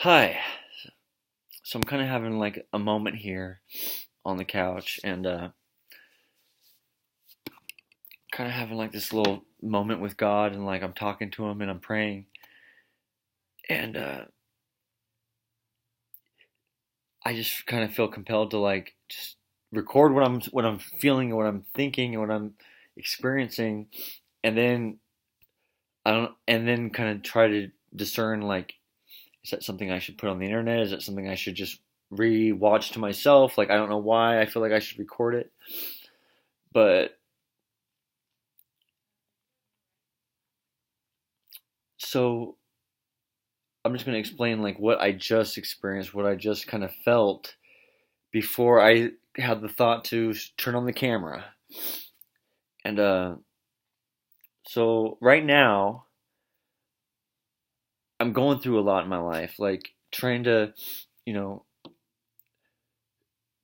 Hi. So I'm kind of having like a moment here on the couch and kind of having like this little moment with God and like I'm talking to him and I'm praying and I just kind of feel compelled to like just record what I'm feeling and what I'm thinking and what I'm experiencing and then I don't and then kind of try to discern like is that something I should put on the internet? Is that something I should just re-watch to myself? Like I don't know why I feel like I should record it. But so I'm just going to explain like what I just experienced, what I just kind of felt before I had the thought to turn on the camera. And so right now I'm going through a lot in my life, like trying to, you know,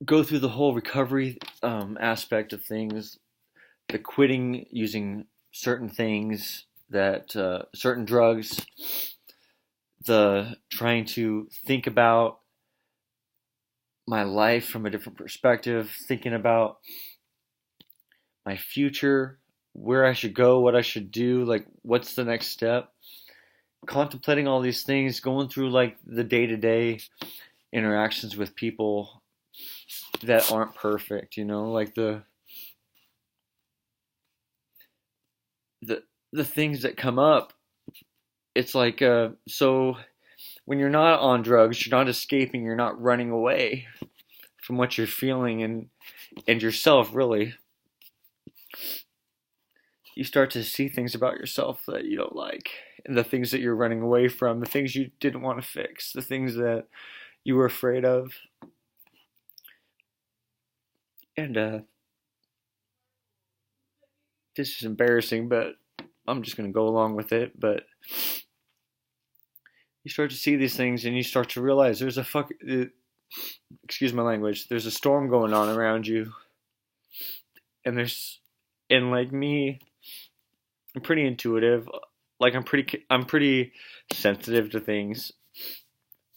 go through the whole recovery aspect of things, the quitting using certain things that certain drugs, the trying to think about my life from a different perspective, thinking about my future, where I should go, what I should do, like what's the next step. Contemplating all these things, going through like the day to day interactions with people that aren't perfect, like the the things that come up. It's like so when you're not on drugs, you're not escaping, you're not running away from what you're feeling and yourself really. You start to see things about yourself that you don't like, and the things that you're running away from, the things you didn't want to fix, the things that you were afraid of. And this is embarrassing, but I'm just going to go along with it. But you start to see these things and you start to realize there's excuse my language, there's a storm going on around you. And and like me, I'm pretty intuitive. Like I'm pretty sensitive to things.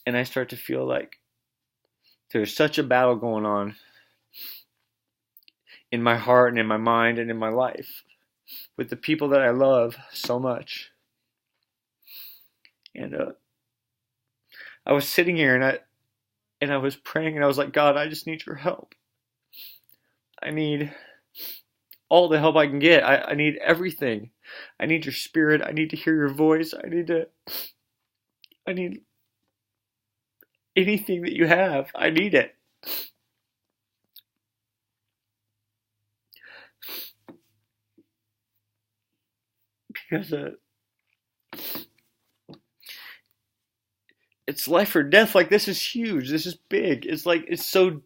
And I start to feel like there's such a battle going on in my heart and in my mind and in my life with the people that I love so much. And I was sitting here and I was praying and I was like, God, I just need your help. I need all the help I can get. I need everything. I need your spirit. I need to hear your voice. I need anything that you have. I need it. Because it's life or death. Like this is huge. This is big. It's like it's so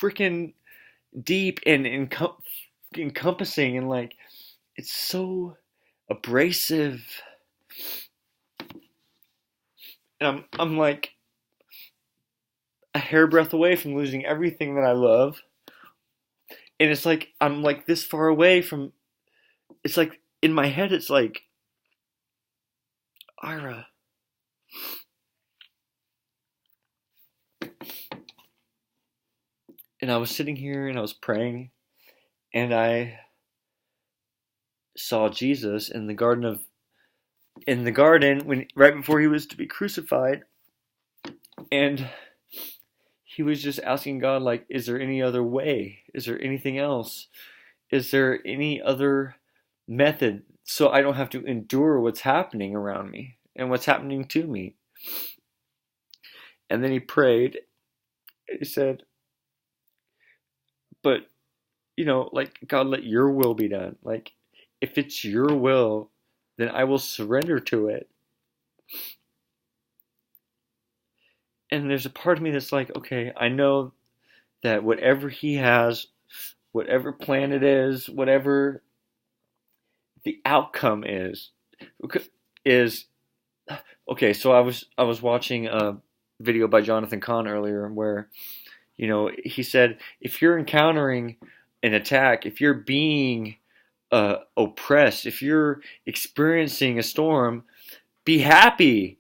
freaking deep and encompassing and like it's so abrasive. And I'm like a hairbreadth away from losing everything that I love. And it's like I'm like this far away from it's like in my head it's like Ira, and I was sitting here and I was praying and I saw Jesus in the garden when right before he was to be crucified, and he was just asking God like, is there any other way? Is there anything else? Is there any other method so I don't have to endure what's happening around me and what's happening to me? And then he prayed. He said, but like God, let your will be done. Like if it's your will, then I will surrender to it. And there's a part of me that's like, okay, I know that whatever he has, whatever plan it is, whatever the outcome is okay. So I was watching a video by Jonathan Cahn earlier where he said if you're encountering an attack, if you're being oppressed, if you're experiencing a storm, be happy.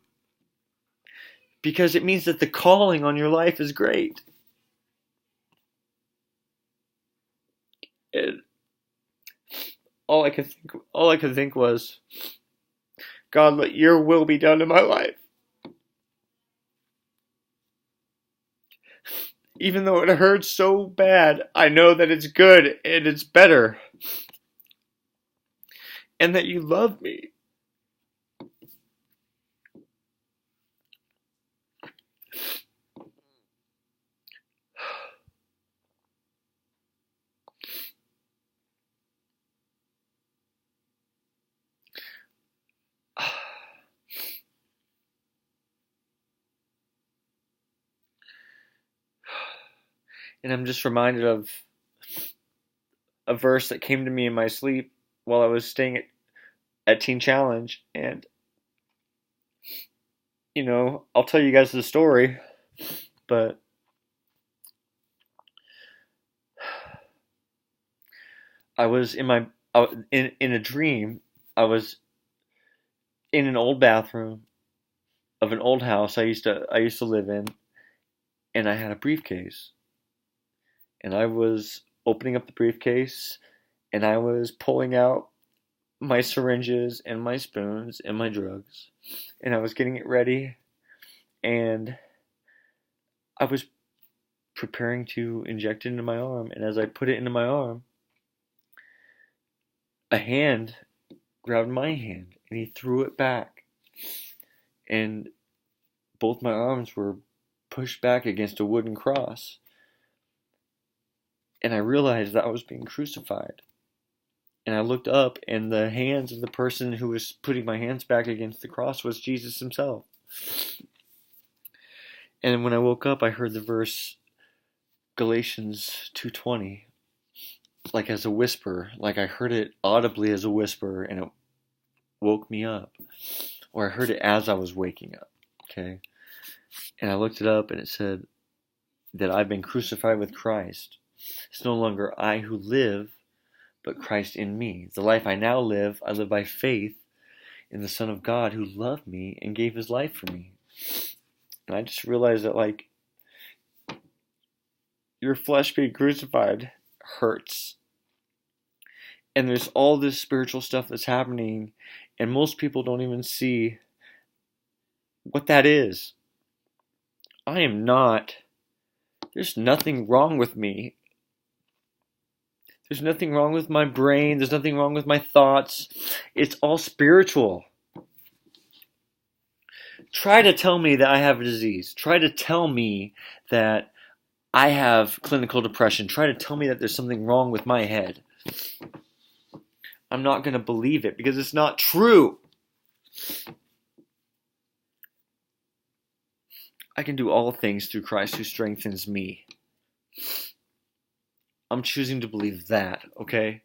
because it means that the calling on your life is great. And all I could think was, God, let your will be done in my life. Even though it hurts so bad, I know that it's good and it's better. And that you love me. And I'm just reminded of a verse that came to me in my sleep while I was staying at Teen Challenge. And, I'll tell you guys the story, but I was in a dream. I was in an old bathroom of an old house I used to live in, and I had a briefcase. And I was opening up the briefcase, and I was pulling out my syringes and my spoons and my drugs, and I was getting it ready, and I was preparing to inject it into my arm. And as I put it into my arm, a hand grabbed my hand and he threw it back, and both my arms were pushed back against a wooden cross, and I realized that I was being crucified. And I looked up, and the hands of the person who was putting my hands back against the cross was Jesus himself. And when I woke up, I heard the verse Galatians 2:20, like as a whisper, like I heard it audibly as a whisper, and it woke me up. Or I heard it as I was waking up, okay? And I looked it up, and it said that I've been crucified with Christ. It's no longer I who live, but Christ in me. The life I now live, I live by faith in the Son of God who loved me and gave his life for me. And I just realized that, like, your flesh being crucified hurts. And there's all this spiritual stuff that's happening, and most people don't even see what that is. There's nothing wrong with me. There's nothing wrong with my brain. There's nothing wrong with my thoughts. It's all spiritual. Try to tell me that I have a disease. Try to tell me that I have clinical depression. Try to tell me that there's something wrong with my head. I'm not going to believe it because it's not true. I can do all things through Christ who strengthens me. I'm choosing to believe that, okay?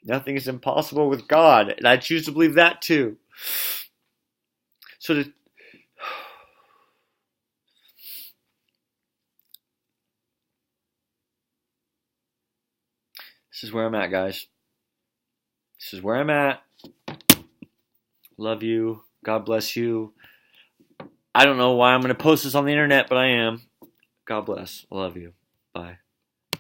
Nothing is impossible with God, and I choose to believe that too. So this is where I'm at, guys. This is where I'm at. Love you. God bless you. I don't know why I'm going to post this on the internet, but I am. God bless. I love you. Bye.